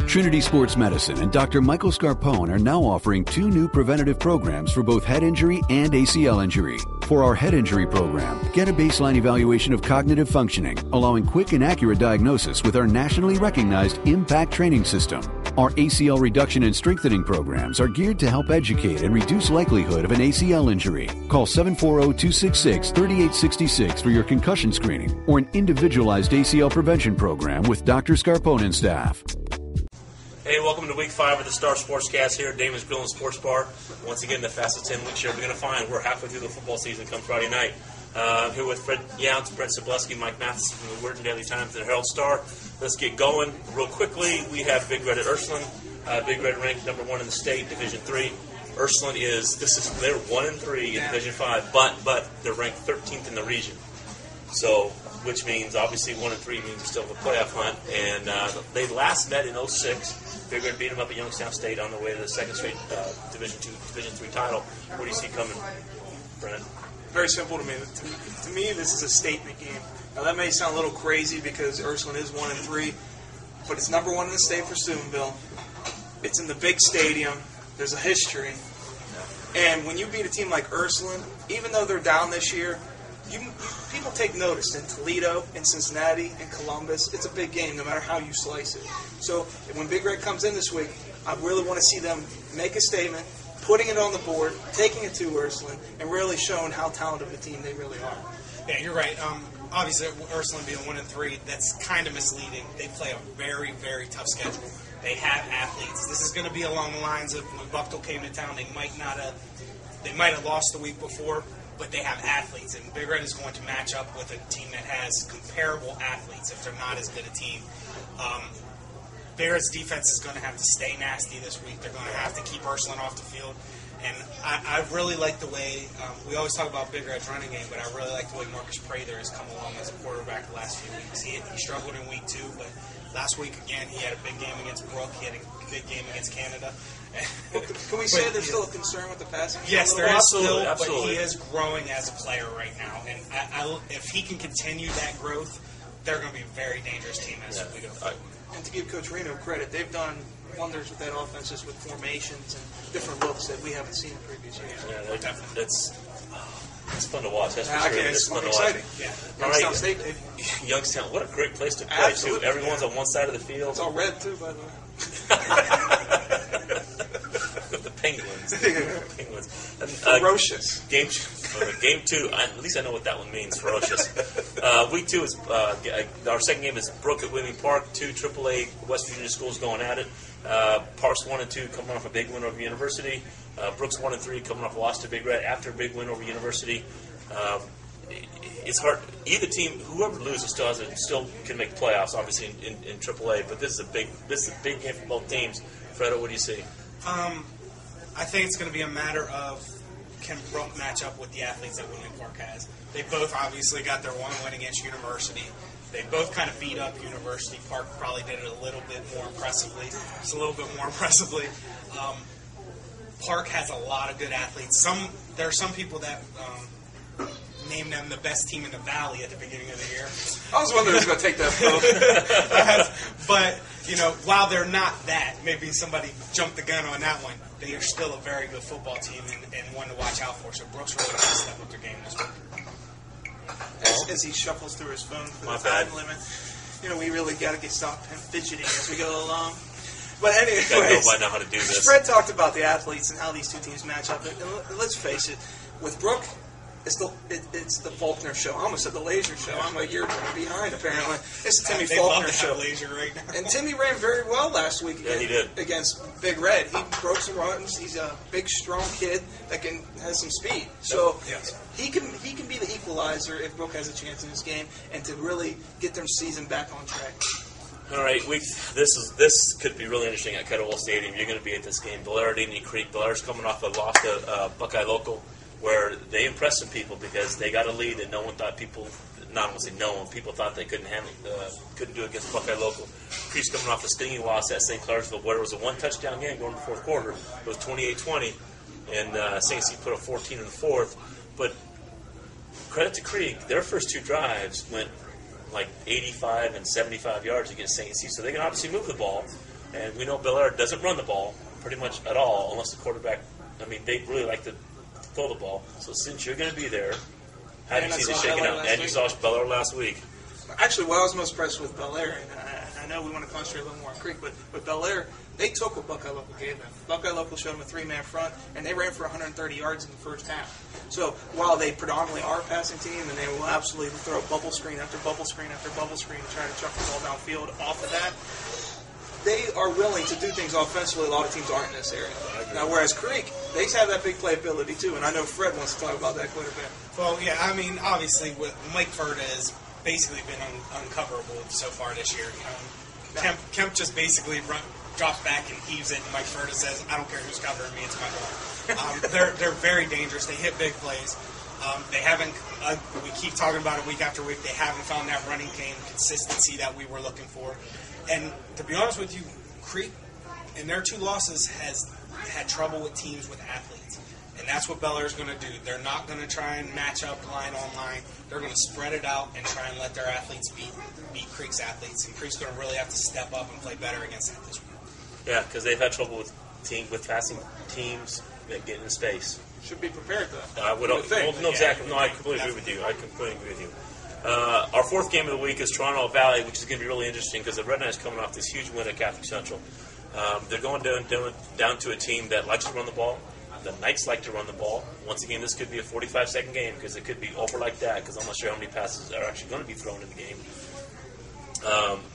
Trinity Sports Medicine and Dr. Michael Scarpone are now offering 2 new preventative programs for both head injury and ACL injury. For our head injury program, get a baseline evaluation of cognitive functioning, allowing quick and accurate diagnosis with our nationally recognized IMPACT training system. Our ACL reduction and strengthening programs are geared to help educate and reduce likelihood of an ACL injury. Call 740-266-3866 for your concussion screening or an individualized ACL prevention program with Dr. Scarpone and staff. Hey, welcome to Week 5 of the Star Sportscast here at Damon's Grill and Sports Bar. Once again, the fastest 10 weeks you're ever going to find. We're halfway through the football season come Friday night. I'm here with Fred Younts, Brent Sableski, Mike Matheson from the Weirton Daily Times and the Herald Star. Let's get going real quickly. We have Big Red at Ursuline. Big Red ranked number 1 in the state, Division 3. Ursuline they're 1-3 in Division 5, but they're ranked 13th in the region. So, which means obviously 1-3 means still have a playoff hunt. And they last met in 2006. Big Red beat them up at Youngstown State on the way to the second straight Division 3 title. What do you see coming, Brent? Very simple to me. To me, this is a statement game. Now, that may sound a little crazy because Ursuline is 1-3, but it's number 1 in the state for Steubenville. It's in the big stadium. There's a history. And when you beat a team like Ursuline, even though they're down this year, people take notice. In Toledo, in Cincinnati, in Columbus, it's a big game no matter how you slice it. So when Big Red comes in this week, I really want to see them make a statement, putting it on the board, taking it to Ursuline, and really showing how talented of a team they really are. Yeah, you're right. Obviously, Ursuline being 1-3, that's kind of misleading. They play a very, very tough schedule. They have athletes. This is going to be along the lines of when Buckle came to town. They might have lost the week before, but they have athletes, and Big Red is going to match up with a team that has comparable athletes if they're not as good a team. Big Red's defense is going to have to stay nasty this week. They're going to have to keep Ursuline off the field. And I really like the way, we always talk about Big Red's running game, but I really like the way Marcus Prather has come along as a quarterback the last few weeks. He struggled in week 2, but last week, again, he had a big game against Brook. He had a big game against Canada. Well, can we say there's still a concern with the passing? Yes, there is still, absolutely. But he is growing as a player right now. And if he can continue that growth, they're going to be a very dangerous team as we go forward. And to give Coach Reno credit, they've done wonders with that offense, just with formations and different looks that we haven't seen in previous years. Yeah, it's fun to watch. That's for sure. It's fun to exciting. watch. Yeah. All Youngstown right. State, baby. Youngstown, what a great place to play, Absolutely. too. Everyone's on one side of the field. It's all red, too, by the way. The Penguins. Ferocious. Game 2. At least I know what that one means. Ferocious. Week 2 is our second game is Brook at William Park. 2 AAA West Virginia schools going at it. Parks 1-2 coming off a big win over University. Brooks 1-3 coming off a loss to Big Red after a big win over University. It's hard. Either team, whoever loses, still can make the playoffs. Obviously in AAA, but this is a big game for both teams. Fredo, what do you see? I think it's going to be a matter of can Brook match up with the athletes that William Park has. They both obviously got their one win against University. They both kind of beat up University. Park probably did it a little bit more impressively. Just a little bit more impressively. Park has a lot of good athletes. There are some people that named them the best team in the Valley at the beginning of the year. I was wondering who's going to take that vote. But, while they're not that, maybe somebody jumped the gun on that one. They are still a very good football team and one to watch out for. So Brooks really needs to step up their game this week. As he shuffles through his phone for My the time bad. limit, we really got to stop him fidgeting as we go along. But anyways, I know how to do this. Fred talked about the athletes and how these two teams match up. And let's face it, with Brook, it's the Faulkner show. I almost said the Laser show. I'm a year behind, apparently. It's the Timmy Faulkner show. Laser right now. And Timmy ran very well last week he did. against Big Red. He broke some runs. He's a big, strong kid that has some speed. So yes. he can be the equalizer if Brook has a chance in this game and to really get their season back on track. All right, this could be really interesting at Kettlewell Stadium. You're going to be at this game. Belair at Indian Creek. Belair's coming off a loss to Buckeye Local, where they impressed some people because they got a lead that no one thought people thought they couldn't do against Buckeye Local. Creek's coming off a stinging loss at St. Clairsville, where it was a one-touchdown game going to the fourth quarter. It was 28-20, and St. C put a 14 in the fourth. But credit to Creek, their first 2 drives went like 85 and 75 yards against St. C, so they can obviously move the ball. And we know Bel Air doesn't run the ball pretty much at all unless the quarterback, they really like to throw the ball. So since you're going to be there, how do you see this shaking out? And you saw Bel Air last week. Actually, what I was most impressed with Bel Air, and I know we want to concentrate a little more on Creek, but Bel Air, they took what Buckeye Local gave them. Buckeye Local showed them a 3-man front, and they ran for 130 yards in the first half. So while they predominantly are a passing team, and they will absolutely throw bubble screen after bubble screen after bubble screen to try to chuck the ball downfield off of that, they are willing to do things offensively a lot of teams aren't in this area. Now, whereas Creek, they have that big playability too, and I know Fred wants to talk about that quite a bit. Well, yeah, obviously, Mike Ferda has basically been uncoverable so far this year. Kemp just basically drops back and heaves it, and Mike Ferda says, I don't care who's covering me, it's my ball. They're very dangerous. They hit big plays. They haven't, we keep talking about it week after week, they haven't found that running game consistency that we were looking for. And to be honest with you, Creek, in their 2 losses, has had trouble with teams with athletes. And that's what Bel Air is going to do. They're not going to try and match up line on line. They're going to spread it out and try and let their athletes beat Creek's athletes. And Creek's going to really have to step up and play better against that this week. Yeah, because they've had trouble with passing teams that get in space. Should be prepared, though. I would think. Well, no, exactly. No, I completely agree with you. Our 4th game of the week is Toronto Valley, which is going to be really interesting because the Red Knights coming off this huge win at Catholic Central. They're going down to a team that likes to run the ball. The Knights like to run the ball. Once again, this could be a 45-second game because it could be over like that because I'm not sure how many passes are actually going to be thrown in the game.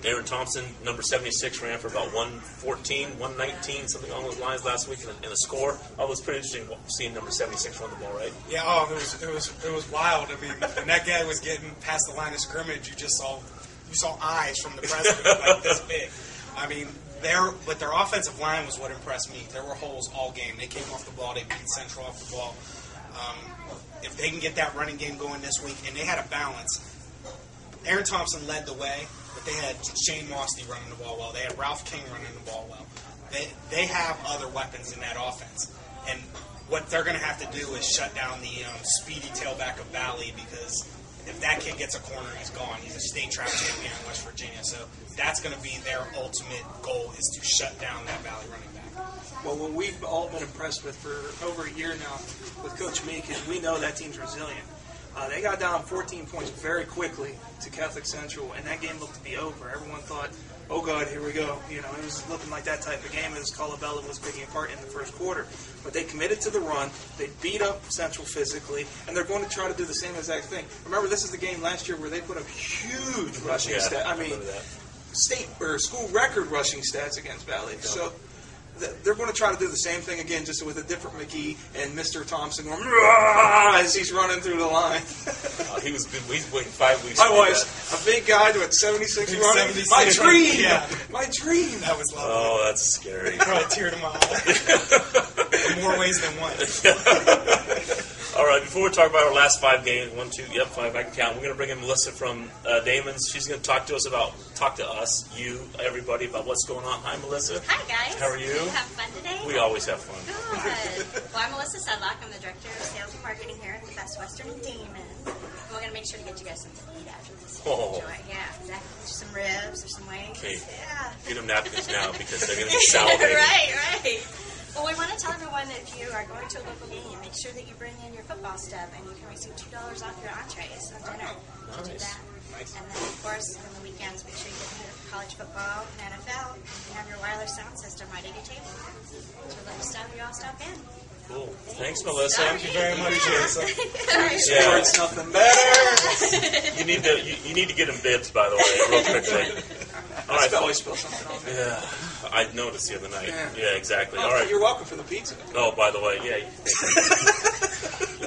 Aaron Thompson, number 76, ran for about 114, 119, something along those lines last week in a score. Oh, it was pretty interesting seeing number 76 run the ball, right? Yeah, it was wild. I mean, when that guy was getting past the line of scrimmage, you saw eyes from the president like this big. I mean, their offensive line was what impressed me. There were holes all game. They came off the ball. They beat Central off the ball. If they can get that running game going this week, and they had a balance. Aaron Thompson led the way. They had Shane Mosty running the ball well. They had Ralph King running the ball well. They have other weapons in that offense. And what they're going to have to do is shut down the speedy tailback of Valley because if that kid gets a corner, he's gone. He's a state track champion in West Virginia. So that's going to be their ultimate goal is to shut down that Valley running back. Well, what we've all been impressed with for over a year now with Coach Meek is we know that team's resilient. They got down 14 points very quickly to Catholic Central, and that game looked to be over. Everyone thought, oh, God, here we go. It was looking like that type of game as Colabella was taking part in the first quarter. But they committed to the run. They beat up Central physically, and they're going to try to do the same exact thing. Remember, this is the game last year where they put up huge rushing stats. I mean, state or school record rushing stats against Valley. Yeah. So they're going to try to do the same thing again, just with a different McGee and Mr. Thompson going as he's running through the line. He's waiting 5 weeks. I was a big guy doing 76 running. 76. My dream. Yeah. My dream. That was lovely. Oh, that's scary. Probably teared him eye. In more ways than one. All right, before we talk about our last 5 games, 1, 2, 5, I can count. We're going to bring in Melissa from Damon's. She's going to talk to us, you, everybody, about what's going on. Hi, Melissa. Hi, guys. How are you? Did you have fun today? We always have fun. Good. Well, I'm Melissa Sedlock. I'm the Director of Sales and Marketing here at the Best Western in Damon's. We're going to make sure to get you guys something to eat after this. Oh. Enjoy. Yeah, exactly. Some ribs or some wings. Okay. Yeah. Get them napkins now because they're going to be salivating. Right. Well, we want to tell everyone that if you are going to a local game, make sure that you bring in your football stuff, and you can receive $2 off your entrees on dinner. Nice. Do that. Nice. And then, of course, on the weekends, make sure you get into college football and NFL. You have your wireless sound system right at your table. So let us stop you all stop in. Cool. Thanks, Melissa. Thank you very much, Melissa. Yeah, it's nothing better. You need to get him bibs, by the way, real quickly. All right. I always spill something on there. Yeah, I noticed the other night. Yeah, exactly. All right. You're welcome for the pizza. Oh, by the way, yeah.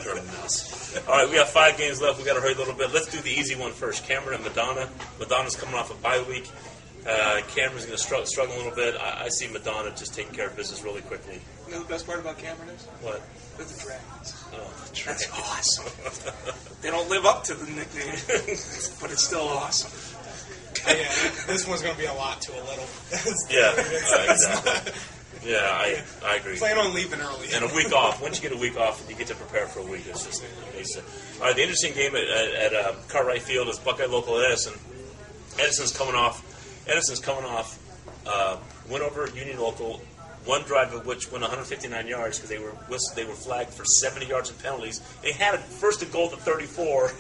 You're a mess. All right, we have 5 games left. We got to hurry a little bit. Let's do the easy one first. Cameron and Madonna. Madonna's coming off a bye week. Cameron's going to struggle a little bit. I see Madonna just taking care of business really quickly. You know the best part about Cameron is? What? They're the Dragons. Oh, the Dragons. That's awesome. They don't live up to the nickname, but it's still awesome. Yeah, this one's going to be a lot to a little. Yeah, exactly. Yeah, I agree. Plan on leaving early. And a week off. Once you get a week off, you get to prepare for a week. It's just amazing. All right, the interesting game at Cartwright Field is Buckeye Local Edison. Edison's coming off went over Union Local, one drive of which went 159 yards because they were flagged for 70 yards and penalties. They had a first and goal at 34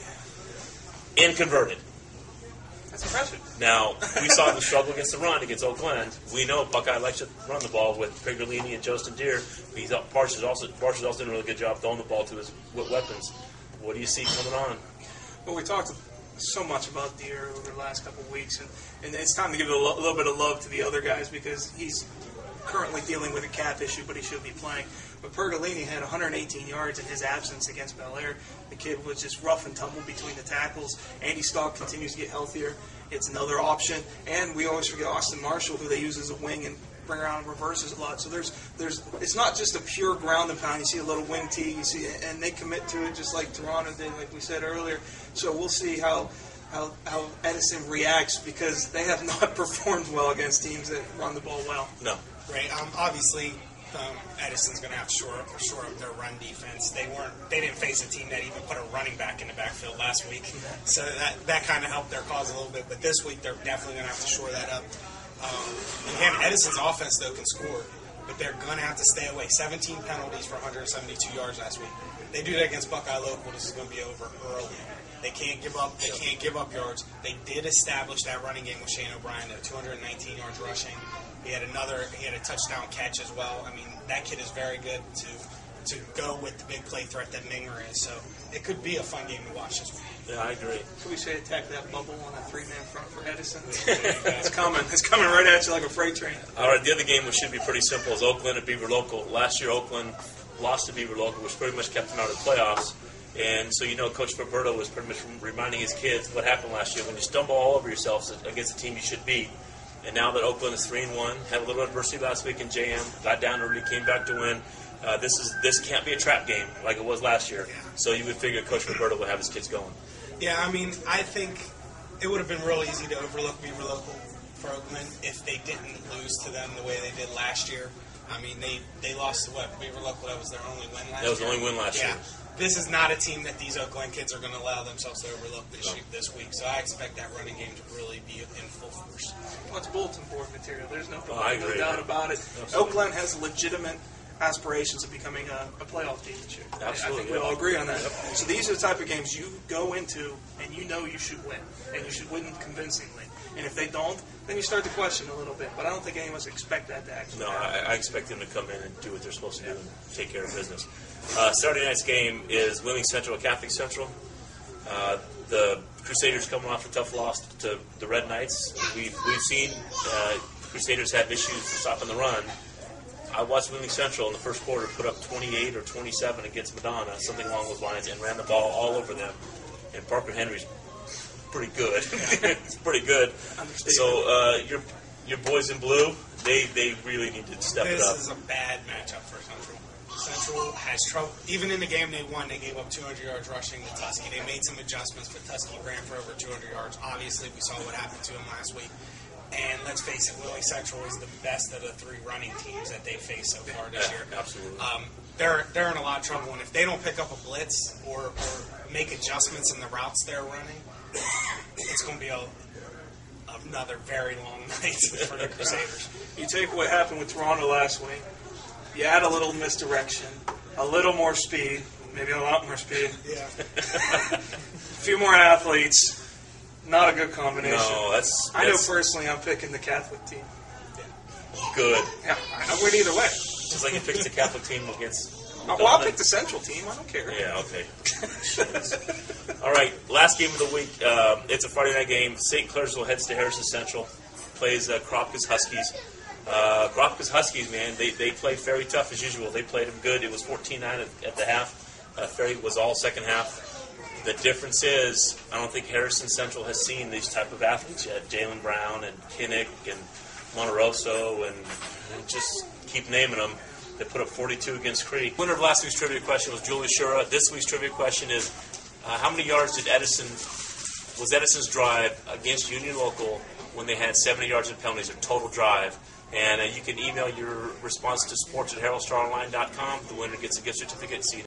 and converted. That's impressive. Now, we saw them struggle against the run against Oak Glen. We know Buckeye likes to run the ball with Pregolini and Jostin Deere. Barsh is also doing a really good job throwing the ball to his weapons. What do you see coming on? Well, we talked so much about Deere over the last couple of weeks, and it's time to give a little bit of love to the other guys because he's currently dealing with a calf issue, but he should be playing. But Pregolini had 118 yards in his absence against Bel Air. The kid was just rough and tumble between the tackles. Andy Stock continues to get healthier. It's another option. And we always forget Austin Marshall, who they use as a wing and bring around reverses a lot. So there's it's not just a pure ground and pound. You see a little wing tee, you see, and they commit to it just like Toronto did, like we said earlier. So we'll see how Edison reacts because they have not performed well against teams that run the ball well. No. Right. Obviously, Edison's going to have to shore up their run defense. They didn't face a team that even put a running back in the backfield last week, so that kind of helped their cause a little bit. But this week, they're definitely going to have to shore that up. Again, Edison's offense though can score, but they're going to have to stay away. 17 penalties for 172 yards last week. They do that against Buckeye Local. This is going to be over early. They can't give up. They can't give up yards. They did establish that running game with Shane O'Brien, though, 219 yards rushing. He had a touchdown catch as well. I mean, that kid is very good to go with the big play threat that Minger is. So it could be a fun game to watch this week. Yeah, I agree. Could we say attack that bubble on a three-man front for Edison? It's coming. It's coming right at you like a freight train. All right, the other game, which should be pretty simple, is Oakland at Beaver Local. Last year, Oakland lost to Beaver Local, which pretty much kept them out of the playoffs. And so, Coach Roberto was pretty much reminding his kids what happened last year when you stumble all over yourselves against a team you should beat. And now that Oakland is 3-1, had a little adversity last week in JM, got down early, came back to win. This can't be a trap game like it was last year. So you would figure Coach Roberto would have his kids going. Yeah, I mean, I think it would have been real easy to overlook Beaver Local for Oakland if they didn't lose to them the way they did last year. I mean, they lost to Beaver Local. That was their only win last year. That was the only win last year. This is not a team that these Oakland kids are going to allow themselves to overlook this week. So I expect that running game to really be in full force. Well, it's bulletin board material. There's no doubt about it. Absolutely. Oakland has legitimate aspirations of becoming a playoff team this year. Absolutely. I think we all agree on that. So these are the type of games you go into and you know you should win, and you should win convincingly. And if they don't, then you start to question a little bit. But I don't think any of us expect that to actually happen. I expect them to come in and do what they're supposed to do and take care of business. Saturday night's game is Wheeling Central at Catholic Central. The Crusaders coming off a tough loss to the Red Knights. We've seen Crusaders have issues stopping the run. I watched Wheeling Central in the first quarter put up 28 or 27 against Madonna, something along those lines, and ran the ball all over them. And Parker Henry's pretty good. It's pretty good. So your boys in blue, they really need to step it up. This is a bad matchup for Central. Central has trouble. Even in the game they won, they gave up 200 yards rushing to Tuskegee. They made some adjustments, but Tuskegee ran for over 200 yards. Obviously, we saw what happened to them last week. And let's face it, Wheeling Central is the best of the three running teams that they've faced so far this year. Absolutely. They're in a lot of trouble, and if they don't pick up a blitz or make adjustments in the routes they're running, it's going to be another very long night for the Crusaders. You take what happened with Toronto last week, you add a little misdirection, a little more speed, maybe a lot more speed, Yeah. a few more athletes. Not a good combination. No, I know personally I'm picking the Catholic team. Good. Yeah, I win either way. Just like you picked the Catholic team against. Well, I'll pick the Central team. I don't care. Yeah, okay. All right, last game of the week. It's a Friday night game. St. Clairsville heads to Harrison Central, plays Kropka's Huskies. Kropka's Huskies, man, they play very tough as usual. They played them good. It was 14-9 at the half. Ferry was all second half. The difference is, I don't think Harrison Central has seen these type of athletes yet. Jalen Brown and Kinnick and Monteroso and just keep naming them. They put up 42 against Creek. Winner of last week's trivia question was Julie Shura. This week's trivia question is, how many yards was Edison's drive against Union Local when they had 70 yards in penalties, their total drive? And you can email your response to sports@heraldstaronline.com. The winner gets a gift certificate. See you